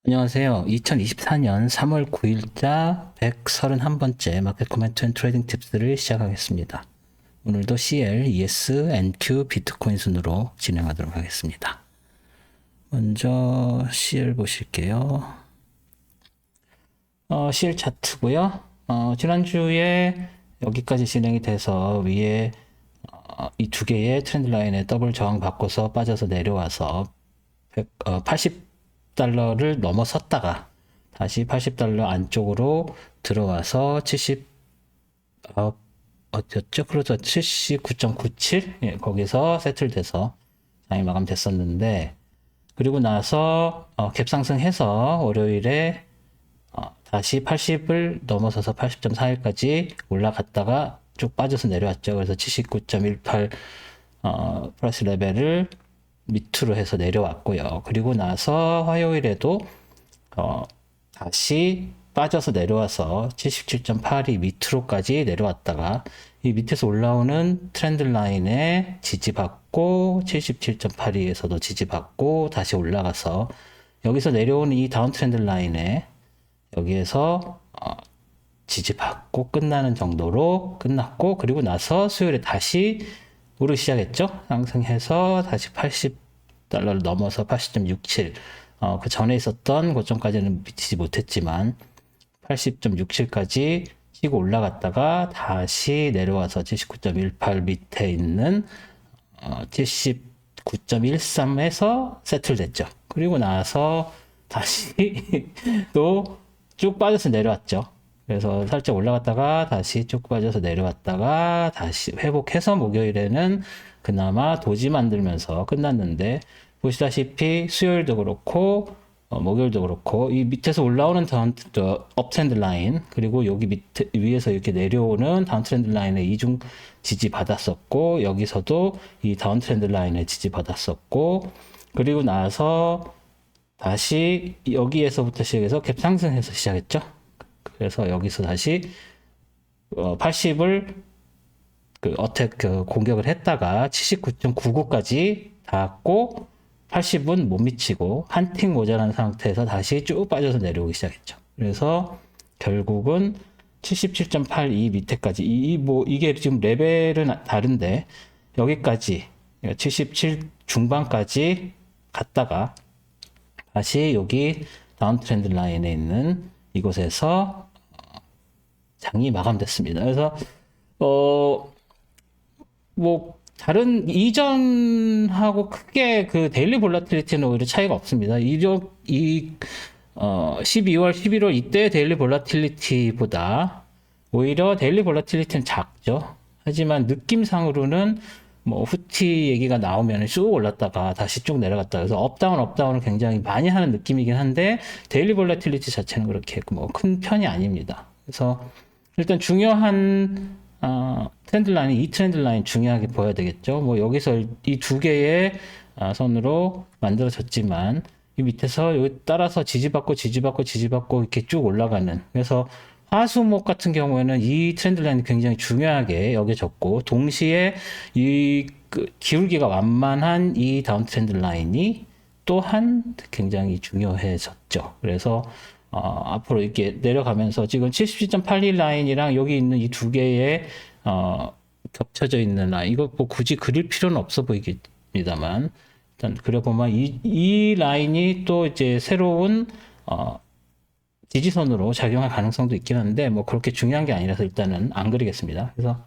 안녕하세요. 2024년 3월 9일자 131번째 마켓 코멘트 앤 트레이딩 팁스를 시작하겠습니다. 오늘도 CL, ES, NQ, 비트코인 순으로 진행하도록 하겠습니다. 먼저 CL 보실게요. CL 차트고요. 지난주에 여기까지 진행이 돼서 위에 이 두 개의 트렌드 라인에 더블 저항 받고서 빠져서 내려와서 80달러를 넘어섰다가 다시 80달러 안쪽으로 들어와서 70, 어디였죠? 그래서 79.97? 예, 거기서 세틀돼서 장이 마감됐었는데, 그리고 나서 갭 상승해서 월요일에 다시 80을 넘어서서 80.41까지 올라갔다가 쭉 빠져서 내려왔죠. 그래서 79.18 프라이스 레벨을 밑으로 해서 내려왔고요. 그리고 나서 화요일에도 다시 빠져서 내려와서 77.82 밑으로까지 내려왔다가 이 밑에서 올라오는 트렌드 라인에 지지받고 77.82에서도 지지받고 다시 올라가서 여기서 내려오는 이 다운 트렌드 라인에 여기에서 지지받고 끝나는 정도로 끝났고, 그리고 나서 수요일에 다시 오르기 시작했죠. 상승해서 다시 80달러를 넘어서 80.67, 그 전에 있었던 고점까지는 미치지 못했지만 80.67까지 치고 올라갔다가 다시 내려와서 79.18 밑에 있는 79.13에서 세틀됐죠. 그리고 나서 다시 또 쭉 빠져서 내려왔죠. 그래서 살짝 올라갔다가 다시 쭉 빠져서 내려왔다가 다시 회복해서 목요일에는 그나마 도지 만들면서 끝났는데, 보시다시피 수요일도 그렇고 목요일도 그렇고 이 밑에서 올라오는 업트렌드 라인, 그리고 여기 밑에 위에서 이렇게 내려오는 다운트렌드 라인에 이중 지지 받았었고, 여기서도 이 다운트렌드 라인에 지지 받았었고, 그리고 나서 다시 여기에서부터 시작해서 갭 상승해서 시작했죠. 그래서 여기서 다시 80을 어택 공격을 했다가 79.99까지 닿았고 80은 못 미치고 한 틱 모자란 상태에서 다시 쭉 빠져서 내려오기 시작했죠. 그래서 결국은 77.82 밑에까지 이게 지금 레벨은 다른데 여기까지 77 중반까지 갔다가 다시 여기 다운 트렌드 라인에 있는 이곳에서 장이 마감됐습니다. 그래서 뭐 다른 이전하고 크게 그 데일리 볼라틸리티는 오히려 차이가 없습니다. 12월, 11월 이때 데일리 볼라틸리티보다 오히려 데일리 볼라틸리티는 작죠. 하지만 느낌상으로는 뭐 후티 얘기가 나오면 쭉 올랐다가 다시 쭉 내려갔다. 그래서 업다운을 굉장히 많이 하는 느낌이긴 한데 데일리 볼라틸리티 자체는 그렇게 뭐 큰 편이 아닙니다. 그래서 일단 중요한 트렌드 라인, 이 트렌드 라인 중요하게 보여야 되겠죠. 뭐 여기서 이 두 개의 선으로 만들어졌지만 이 밑에서 여기 따라서 지지받고 이렇게 쭉 올라가는, 그래서 화수목 같은 경우에는 이 트렌드 라인이 굉장히 중요하게 여겨졌고, 동시에 이 기울기가 완만한 이 다운 트렌드 라인이 또한 굉장히 중요해졌죠. 그래서 앞으로 이렇게 내려가면서 지금 77.81 라인이랑 여기 있는 이 두 개의 겹쳐져 있는 라인, 이거 뭐 굳이 그릴 필요는 없어 보이겠습니다만 일단 그려보면 이 라인이 또 이제 새로운 지지선으로 작용할 가능성도 있긴 한데 뭐 그렇게 중요한 게 아니라서 일단은 안 그리겠습니다. 그래서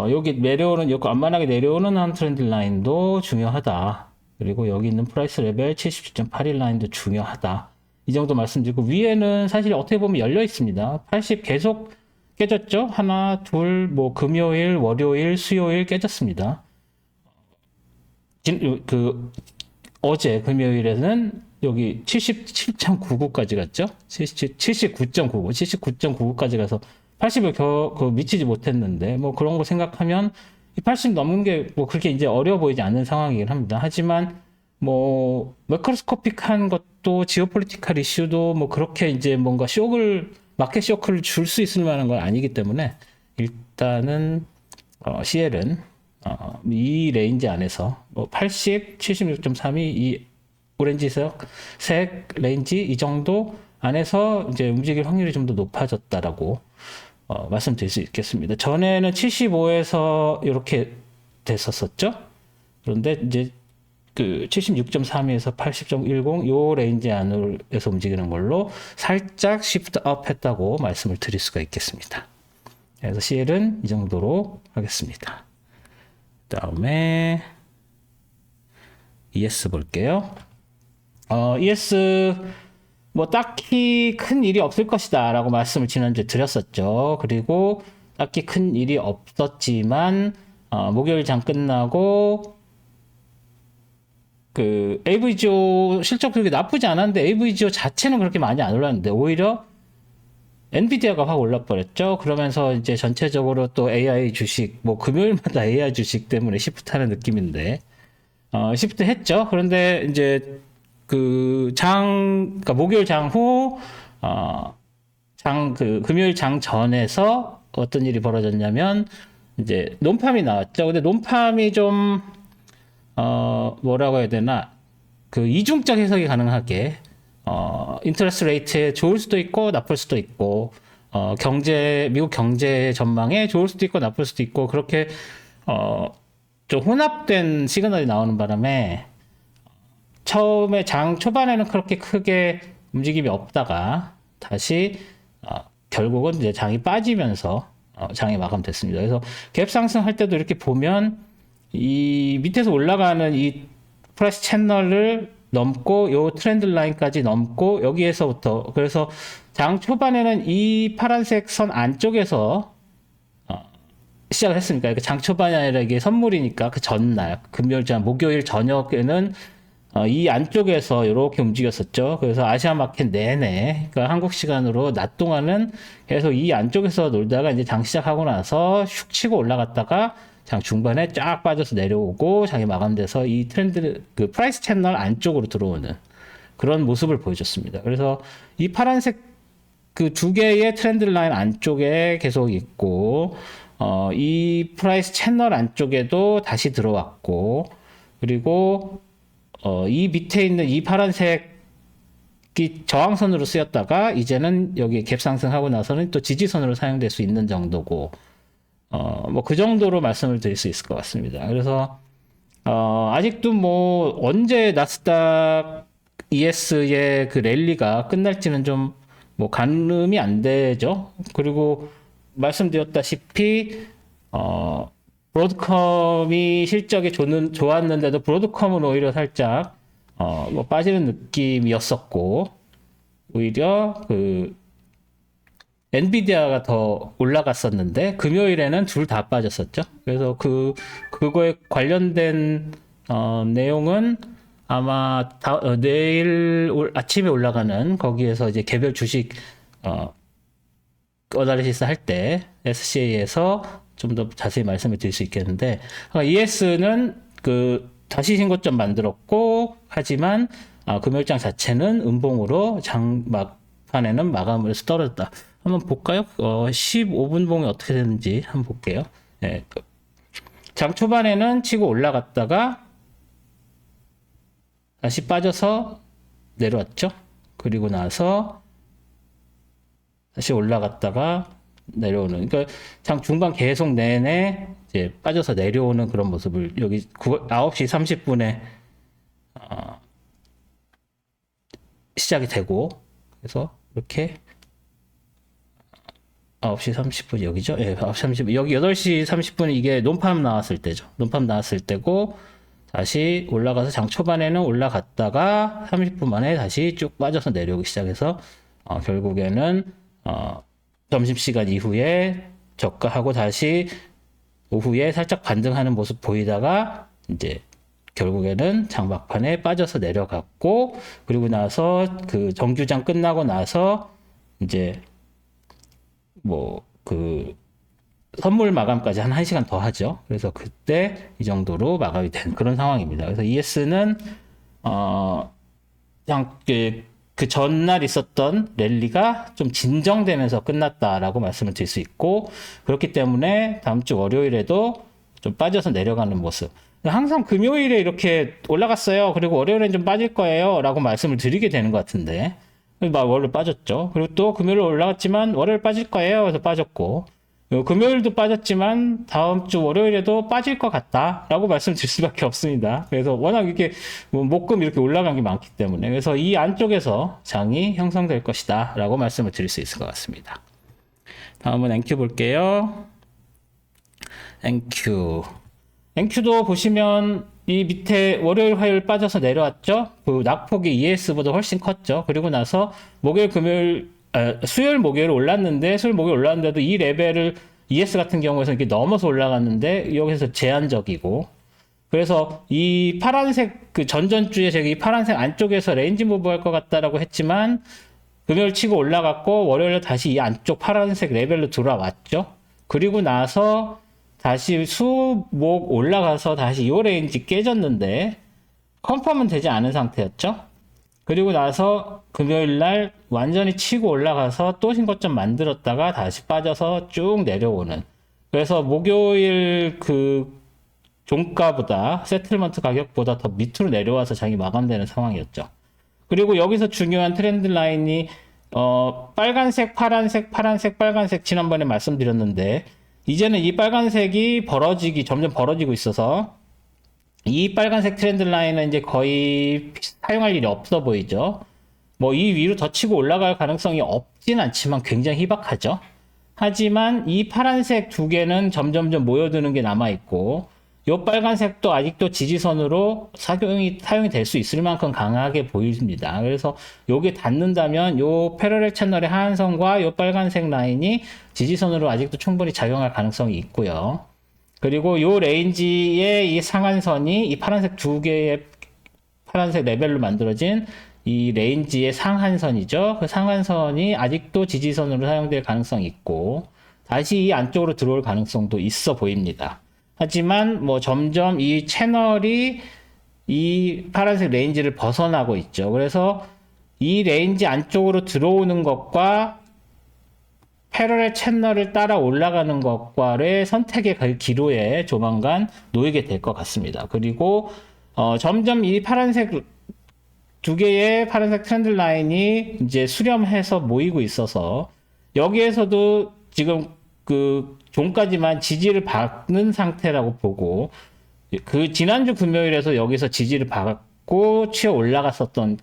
여기 내려오는, 여기 완만하게 내려오는 한 트렌드 라인도 중요하다. 그리고 여기 있는 프라이스 레벨 77.81 라인도 중요하다. 이 정도 말씀드리고, 위에는 사실 어떻게 보면 열려 있습니다. 80 계속 깨졌죠? 하나, 둘, 뭐 금요일, 월요일, 수요일 깨졌습니다. 어제 금요일에는 여기 77.99까지 갔죠? 79.99까지 가서 80을 미치지 못했는데, 뭐 그런 거 생각하면 80 넘는 게 뭐 그렇게 이제 어려워 보이지 않는 상황이긴 합니다. 하지만 뭐 매크로스코픽한 것도 지오폴리티컬 이슈도 뭐 그렇게 이제 뭔가 마켓 쇼크를 줄 수 있을 만한 건 아니기 때문에 일단은 CL은 이 레인지 안에서 뭐 80, 76.32 이 오렌지색 레인지 이 정도 안에서 이제 움직일 확률이 좀 더 높아졌다라고 말씀드릴 수 있겠습니다. 전에는 75에서 이렇게 됐었었죠. 그런데 이제 그 76.32에서 80.10 요 레인지 안에서 움직이는 걸로 살짝 시프트 업 했다고 말씀을 드릴 수가 있겠습니다. 그래서 CL은 이 정도로 하겠습니다. 다음에 ES 볼게요. ES 뭐 딱히 큰 일이 없을 것이다 라고 말씀을 지난주에 드렸었죠. 그리고 딱히 큰 일이 없었지만 목요일 장 끝나고 그 AVGO 실적 그렇게 나쁘지 않았는데 AVGO 자체는 그렇게 많이 안 올랐는데 오히려 엔비디아가 확 올라버렸죠. 그러면서 이제 전체적으로 또 AI 주식, 뭐 금요일마다 AI 주식 때문에 시프트하는 느낌인데 시프트 했죠. 그런데 이제 그러니까 목요일 장 후, 금요일 장 전에서 어떤 일이 벌어졌냐면, 이제 논팜이 나왔죠. 근데 논팜이 좀, 뭐라고 해야 되나, 그 이중적 해석이 가능하게, 인터레스트 레이트에 좋을 수도 있고, 나쁠 수도 있고, 미국 경제 전망에 좋을 수도 있고, 나쁠 수도 있고, 그렇게, 좀 혼합된 시그널이 나오는 바람에, 처음에 장 초반에는 그렇게 크게 움직임이 없다가 다시 결국은 이제 장이 빠지면서 장이 마감됐습니다. 그래서 갭 상승할 때도 이렇게 보면 이 밑에서 올라가는 이 프라이스 채널을 넘고 요 트렌드 라인까지 넘고 여기에서부터 그래서 장 초반에는 이 파란색 선 안쪽에서 시작을 했으니까 그러니까 장 초반이 아니라 이게 선물이니까 그 전날 목요일 저녁에는 이 안쪽에서 이렇게 움직였었죠. 그래서 아시아 마켓 내내, 그러니까 한국 시간으로 낮 동안은 계속 이 안쪽에서 놀다가 이제 장 시작하고 나서 슉 치고 올라갔다가 장 중반에 쫙 빠져서 내려오고 장이 마감돼서 이 트렌드, 그 프라이스 채널 안쪽으로 들어오는 그런 모습을 보여줬습니다. 그래서 이 파란색 그 두 개의 트렌드 라인 안쪽에 계속 있고, 이 프라이스 채널 안쪽에도 다시 들어왔고, 그리고 이 밑에 있는 이 파란색이 저항선으로 쓰였다가 이제는 여기 갭 상승하고 나서는 또 지지선으로 사용될 수 있는 정도고 뭐 그 정도로 말씀을 드릴 수 있을 것 같습니다. 그래서 아직도 뭐 언제 나스닥 ES의 그 랠리가 끝날지는 좀 뭐 가늠이 안 되죠. 그리고 말씀드렸다시피 브로드컴이 실적이 좋았는데도 브로드컴은 오히려 살짝 뭐 빠지는 느낌이었었고 오히려 그 엔비디아가 더 올라갔었는데 금요일에는 둘 다 빠졌었죠. 그래서 그거에 관련된 내용은 아마 내일 아침에 올라가는 거기에서 이제 개별 주식 어나리시스 할 때 SCA에서 좀 더 자세히 말씀을 드릴 수 있겠는데, ES는 그 다시 신고점 만들었고, 하지만 금요일장 자체는 음봉으로 장 막판에는 마감을 해서 떨어졌다. 한번 볼까요? 15분 봉이 어떻게 되는지 한번 볼게요. 네. 장 초반에는 치고 올라갔다가 다시 빠져서 내려왔죠. 그리고 나서 다시 올라갔다가 내려오는, 그러니까 장 중반 계속 내내 이제 빠져서 내려오는 그런 모습을 여기 9시 30분에 시작이 되고, 그래서 이렇게 9시 30분 여기죠? 예, 9시 30분. 여기 8시 30분이 이게 논팜 나왔을 때죠. 논팜 나왔을 때고, 다시 올라가서 장 초반에는 올라갔다가 30분 만에 다시 쭉 빠져서 내려오기 시작해서, 결국에는, 점심시간 이후에 저가하고 다시 오후에 살짝 반등하는 모습 보이다가, 이제, 결국에는 장 막판에 빠져서 내려갔고, 그리고 나서 그 정규장 끝나고 나서, 이제, 선물 마감까지 한 1시간 더 하죠. 그래서 그때 이 정도로 마감이 된 그런 상황입니다. 그래서 ES는, 그냥 그 전날 있었던 랠리가 좀 진정되면서 끝났다라고 말씀을 드릴 수 있고, 그렇기 때문에 다음 주 월요일에도 좀 빠져서 내려가는 모습. 항상 금요일에 이렇게 올라갔어요. 그리고 월요일엔 좀 빠질 거예요. 라고 말씀을 드리게 되는 것 같은데. 막 월요일 빠졌죠. 그리고 또 금요일 올라갔지만 월요일 빠질 거예요. 그래서 빠졌고. 금요일도 빠졌지만 다음 주 월요일에도 빠질 것 같다라고 말씀드릴 수밖에 없습니다. 그래서 워낙 이렇게 뭐 목금 이렇게 올라간 게 많기 때문에 그래서 이 안쪽에서 장이 형성될 것이다라고 말씀을 드릴 수 있을 것 같습니다. 다음은 NQ 볼게요. NQ도 보시면 이 밑에 월요일, 화요일 빠져서 내려왔죠. 그 낙폭이 ES보다 훨씬 컸죠. 그리고 나서 목요일, 금요일 수요일, 목요일 올랐는데 수요일, 목요일 올랐는데도 이 레벨을 ES 같은 경우에서 이렇게 넘어서 올라갔는데 여기서 제한적이고 그래서 이 파란색 그 전전주에 제가 이 파란색 안쪽에서 레인지 무브 할 것 같다라고 했지만 금요일 치고 올라갔고 월요일에 다시 이 안쪽 파란색 레벨로 돌아왔죠. 그리고 나서 다시 수, 목 올라가서 다시 이 레인지 깨졌는데 컨펌은 되지 않은 상태였죠. 그리고 나서 금요일 날 완전히 치고 올라가서 또 신고점 만들었다가 다시 빠져서 쭉 내려오는. 그래서 목요일 그 종가보다 세틀먼트 가격보다 더 밑으로 내려와서 장이 마감되는 상황이었죠. 그리고 여기서 중요한 트렌드 라인이 빨간색, 파란색, 파란색, 빨간색 지난번에 말씀드렸는데 이제는 이 빨간색이 점점 벌어지고 있어서 이 빨간색 트렌드 라인은 이제 거의 사용할 일이 없어 보이죠. 뭐 이 위로 더 치고 올라갈 가능성이 없진 않지만 굉장히 희박하죠. 하지만 이 파란색 두 개는 점점점 모여드는 게 남아있고 이 빨간색도 아직도 지지선으로 사용이 될 수 있을 만큼 강하게 보입니다. 그래서 요게 닿는다면 요 패러렐 채널의 하한선과 요 빨간색 라인이 지지선으로 아직도 충분히 작용할 가능성이 있고요. 그리고 요 레인지의 이 상한선이 이 파란색 두 개의 파란색 레벨로 만들어진 이 레인지의 상한선이죠. 그 상한선이 아직도 지지선으로 사용될 가능성이 있고 다시 이 안쪽으로 들어올 가능성도 있어 보입니다. 하지만 뭐 점점 이 채널이 이 파란색 레인지를 벗어나고 있죠. 그래서 이 레인지 안쪽으로 들어오는 것과 패러렐 채널을 따라 올라가는 것과의 선택의 기로에 조만간 놓이게 될 것 같습니다. 그리고 점점 이 파란색 두 개의 파란색 트렌드 라인이 이제 수렴해서 모이고 있어서 여기에서도 지금 그 종까지만 지지를 받는 상태라고 보고 그 지난주 금요일에서 여기서 지지를 받고 치어 올라갔었던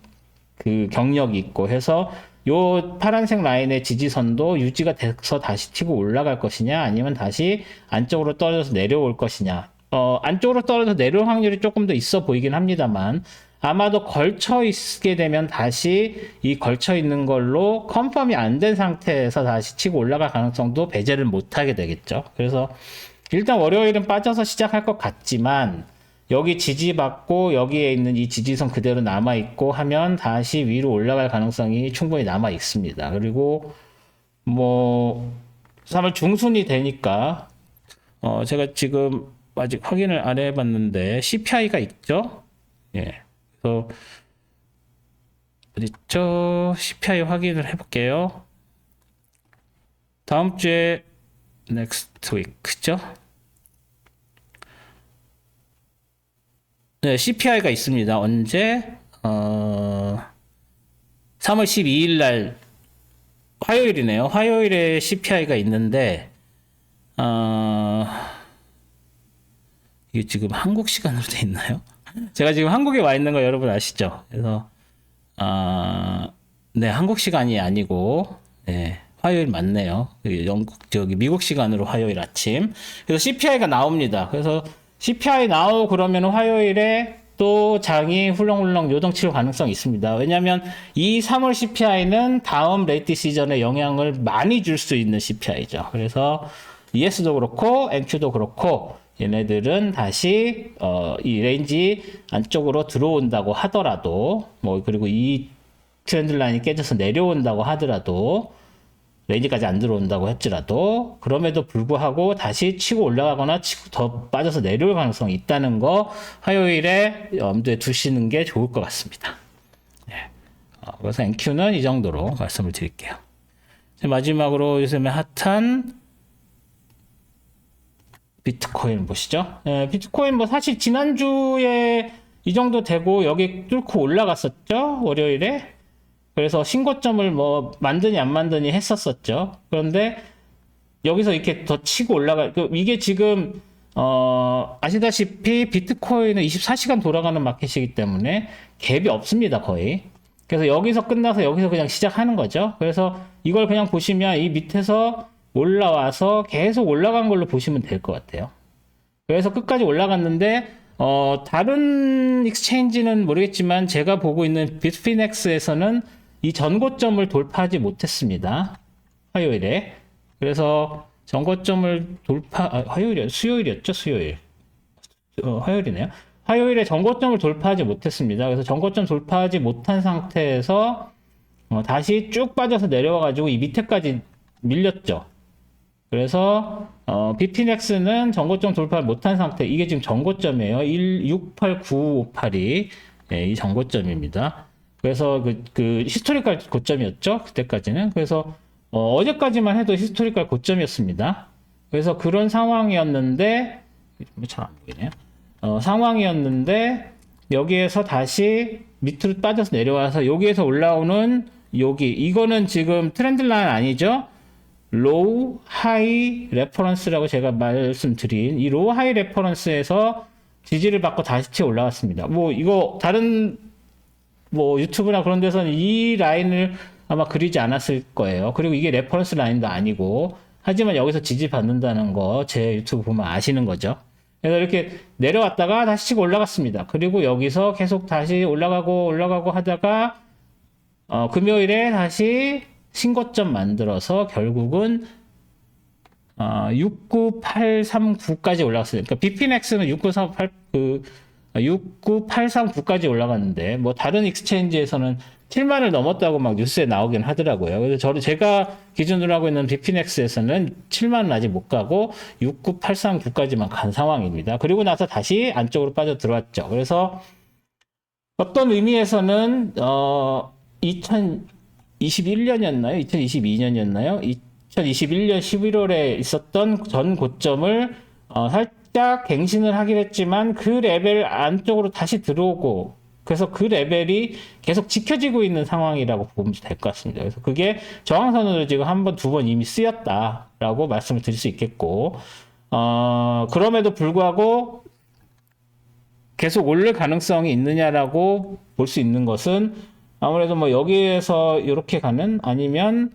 그 경력이 있고 해서 요 파란색 라인의 지지선도 유지가 돼서 다시 치고 올라갈 것이냐 아니면 다시 안쪽으로 떨어져서 내려올 것이냐 안쪽으로 떨어져서 내려올 확률이 조금 더 있어 보이긴 합니다만 아마도 걸쳐 있게 되면 다시 이 걸쳐 있는 걸로 컨펌이 안 된 상태에서 다시 치고 올라갈 가능성도 배제를 못하게 되겠죠. 그래서 일단 월요일은 빠져서 시작할 것 같지만 여기 지지받고 여기에 있는 이 지지선 그대로 남아있고 하면 다시 위로 올라갈 가능성이 충분히 남아있습니다. 그리고 뭐 3월 중순이 되니까 제가 지금 아직 확인을 안 해봤는데 CPI가 있죠. 예. 그래서 어딨죠? CPI 확인을 해볼게요. 다음 주에 next week죠? 네, CPI가 있습니다. 언제? 3월 12일 날 화요일이네요. 화요일에 CPI가 있는데 이게 지금 한국 시간으로 돼 있나요? 제가 지금 한국에 와 있는 거 여러분 아시죠? 그래서 네, 한국 시간이 아니고 네, 화요일 맞네요. 미국 시간으로 화요일 아침. 그래서 CPI가 나옵니다. 그래서 CPI 나오고 그러면 화요일에 또 장이 훌렁훌렁 요동칠 가능성이 있습니다. 왜냐하면 이 3월 CPI는 다음 레이트 시즌에 영향을 많이 줄 수 있는 CPI죠. 그래서 ES도 그렇고 NQ도 그렇고 얘네들은 다시 이 레인지 안쪽으로 들어온다고 하더라도 뭐 그리고 이 트렌드 라인이 깨져서 내려온다고 하더라도 레인지까지 안 들어온다고 했지라도 그럼에도 불구하고 다시 치고 올라가거나 치고 더 빠져서 내려올 가능성이 있다는 거 화요일에 염두에 두시는 게 좋을 것 같습니다. 네. 그래서 NQ는 이 정도로 말씀을 드릴게요. 마지막으로 요즘에 핫한 비트코인 보시죠. 비트코인 뭐 사실 지난주에 이 정도 되고 여기 뚫고 올라갔었죠. 월요일에. 그래서 신고점을 뭐 만드니 안 만드니 했었었죠. 그런데 여기서 이렇게 더 치고 이게 지금 아시다시피 비트코인은 24시간 돌아가는 마켓이기 때문에 갭이 없습니다, 거의. 그래서 여기서 끝나서 여기서 그냥 시작하는 거죠. 그래서 이걸 그냥 보시면 이 밑에서 올라와서 계속 올라간 걸로 보시면 될 것 같아요. 그래서 끝까지 올라갔는데 다른 익스체인지는 모르겠지만 제가 보고 있는 비트피넥스에서는 이 전고점을 돌파하지 못했습니다. 화요일에. 그래서 전고점을 수요일이었죠? 수요일. 화요일이네요. 화요일에 전고점을 돌파하지 못했습니다. 그래서 전고점 돌파하지 못한 상태에서 다시 쭉 빠져서 내려와가지고 이 밑에까지 밀렸죠. 그래서 비피넥스는 전고점 돌파를 못한 상태. 이게 지금 전고점이에요. 1689558이 이 전고점입니다. 그래서 그 히스토리컬 고점이었죠. 그때까지는. 그래서 어제까지만 해도 히스토리컬 고점이었습니다. 그래서 그런 상황이었는데 잘 안 보이네요. 상황이었는데 여기에서 다시 밑으로 빠져서 내려와서 여기에서 올라오는 이거는 지금 트렌드 라인 아니죠? 로우 하이 레퍼런스라고 제가 말씀드린 이 로우 하이 레퍼런스에서 지지를 받고 다시 올라왔습니다. 뭐 이거 다른 뭐 유튜브나 그런 데서는 이 라인을 아마 그리지 않았을 거예요. 그리고 이게 레퍼런스 라인도 아니고 하지만 여기서 지지 받는다는 거 제 유튜브 보면 아시는 거죠. 그래서 이렇게 내려왔다가 다시 치고 올라갔습니다. 그리고 여기서 계속 다시 올라가고 하다가 금요일에 다시 신고점 만들어서 결국은 69839까지 올라갔어요. 그러니까 비피넥스는 69839까지 올라갔는데 뭐 다른 익스체인지에서는 7만을 넘었다고 막 뉴스에 나오긴 하더라고요. 그래서 제가 기준으로 하고 있는 비피넥스에서는 7만은 아직 못 가고 69839까지만 간 상황입니다. 그리고 나서 다시 안쪽으로 빠져 들어왔죠. 그래서 어떤 의미에서는 2021년이었나요? 2022년이었나요? 2021년 11월에 있었던 전 고점을 살짝 갱신을 하긴 했지만 그 레벨 안쪽으로 다시 들어오고 그래서 그 레벨이 계속 지켜지고 있는 상황이라고 보면 될 것 같습니다. 그래서 그게 저항선으로 지금 한 번, 두 번 이미 쓰였다라고 말씀을 드릴 수 있겠고 그럼에도 불구하고 계속 오를 가능성이 있느냐라고 볼 수 있는 것은 아무래도 뭐 여기에서 이렇게 가는 아니면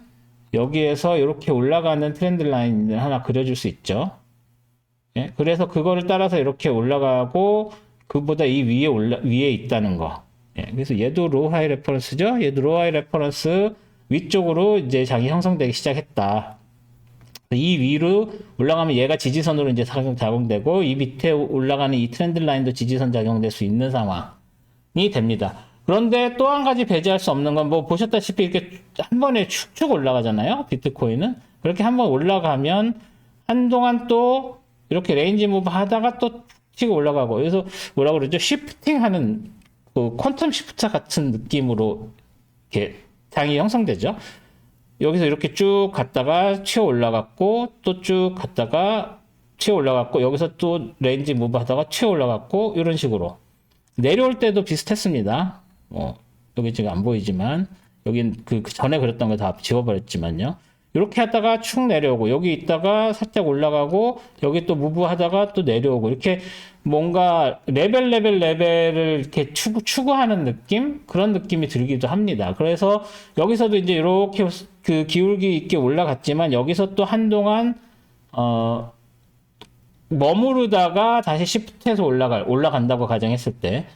여기에서 이렇게 올라가는 트렌드 라인을 하나 그려줄 수 있죠. 예? 그래서 그거를 따라서 이렇게 올라가고 그보다 이 위에 있다는 거. 예? 그래서 얘도 로우 하이 레퍼런스죠. 얘도 로우 하이 레퍼런스 위쪽으로 이제 장이 형성되기 시작했다. 이 위로 올라가면 얘가 지지선으로 이제 작용되고 이 밑에 올라가는 이 트렌드 라인도 지지선 작용될 수 있는 상황이 됩니다. 그런데 또 한 가지 배제할 수 없는 건 뭐 보셨다시피 이렇게 한 번에 축축 올라가잖아요. 비트코인은. 그렇게 한번 올라가면 한동안 또 이렇게 레인지 무브 하다가 또 치고 올라가고 그래서 뭐라고 그러죠? 시프팅 하는 그 퀀텀 시프트 같은 느낌으로 이렇게 장이 형성되죠. 여기서 이렇게 쭉 갔다가 치어 올라갔고 또 쭉 갔다가 치어 올라갔고 여기서 또 레인지 무브 하다가 치어 올라갔고 이런 식으로 내려올 때도 비슷했습니다. 여기 지금 안 보이지만 여긴 그 전에 그렸던 거 다 지워버렸지만요. 이렇게 하다가 축 내려오고 여기 있다가 살짝 올라가고 여기 또 무브 하다가 또 내려오고 이렇게 뭔가 레벨을 이렇게 추구하는 느낌? 그런 느낌이 들기도 합니다. 그래서 여기서도 이제 이렇게 그 기울기 있게 올라갔지만 여기서 또 한동안 머무르다가 다시 시프트해서 올라간다고 가정했을 때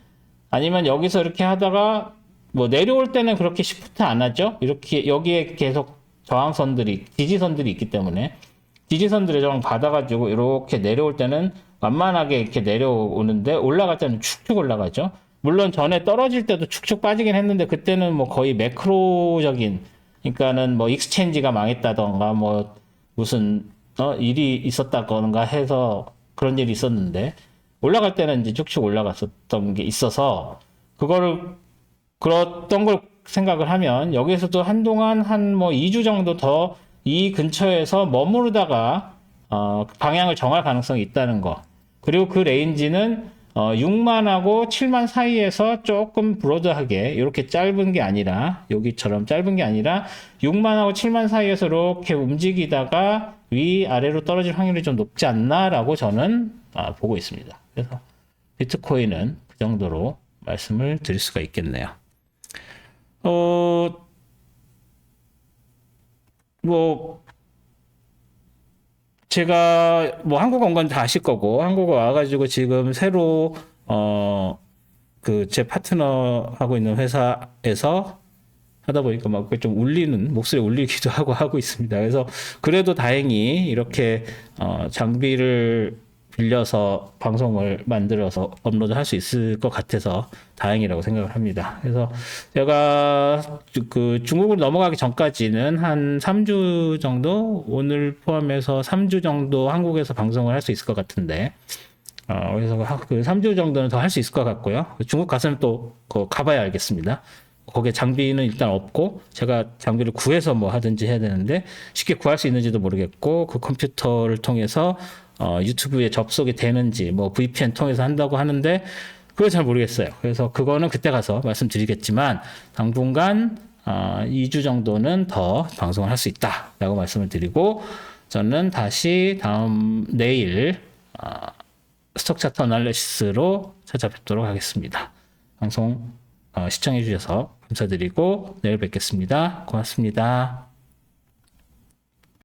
아니면 여기서 이렇게 하다가 뭐 내려올 때는 그렇게 시프트 안 하죠. 이렇게 여기에 계속 지지선들이 있기 때문에 지지선들의 저항 받아가지고 이렇게 내려올 때는 완만하게 이렇게 내려오는데 올라갈 때는 축축 올라가죠. 물론 전에 떨어질 때도 축축 빠지긴 했는데 그때는 뭐 거의 매크로적인 그러니까는 뭐 익스체인지가 망했다던가 뭐 무슨 일이 있었다던가 해서 그런 일이 있었는데 올라갈 때는 이제 쭉쭉 올라갔었던 게 있어서 그랬던 걸 생각을 하면 여기에서도 한동안 한 뭐 2주 정도 더 이 근처에서 머무르다가 방향을 정할 가능성이 있다는 거. 그리고 그 레인지는 6만하고 7만 사이에서 조금 브로드하게 이렇게 짧은 게 아니라 여기처럼 짧은 게 아니라 6만하고 7만 사이에서 이렇게 움직이다가 위아래로 떨어질 확률이 좀 높지 않나라고 저는 보고 있습니다. 그래서 비트코인은 그 정도로 말씀을 드릴 수가 있겠네요. 뭐 제가 뭐 한국어 온 건 다 아실 거고 한국어 와가지고 지금 새로 그 제 파트너 하고 있는 회사에서 하다 보니까 막 좀 울리는 목소리 울리기도 하고 있습니다. 그래서 그래도 다행히 이렇게 장비를 빌려서 방송을 만들어서 업로드할 수 있을 것 같아서 다행이라고 생각을 합니다. 그래서 제가 그 중국으로 넘어가기 전까지는 한 3주 정도 오늘 포함해서 3주 정도 한국에서 방송을 할 수 있을 것 같은데 그래서 그 3주 정도는 더 할 수 있을 것 같고요. 중국 가서는 또 가봐야 알겠습니다. 거기에 장비는 일단 없고 제가 장비를 구해서 뭐 하든지 해야 되는데 쉽게 구할 수 있는지도 모르겠고 그 컴퓨터를 통해서 유튜브에 접속이 되는지 뭐 VPN 통해서 한다고 하는데 그걸 잘 모르겠어요. 그래서 그거는 그때 가서 말씀드리겠지만 당분간 2주 정도는 더 방송을 할 수 있다라고 말씀을 드리고 저는 다시 내일 스톡 차트 어널리시스로 찾아뵙도록 하겠습니다. 방송 시청해 주셔서 감사드리고 내일 뵙겠습니다. 고맙습니다.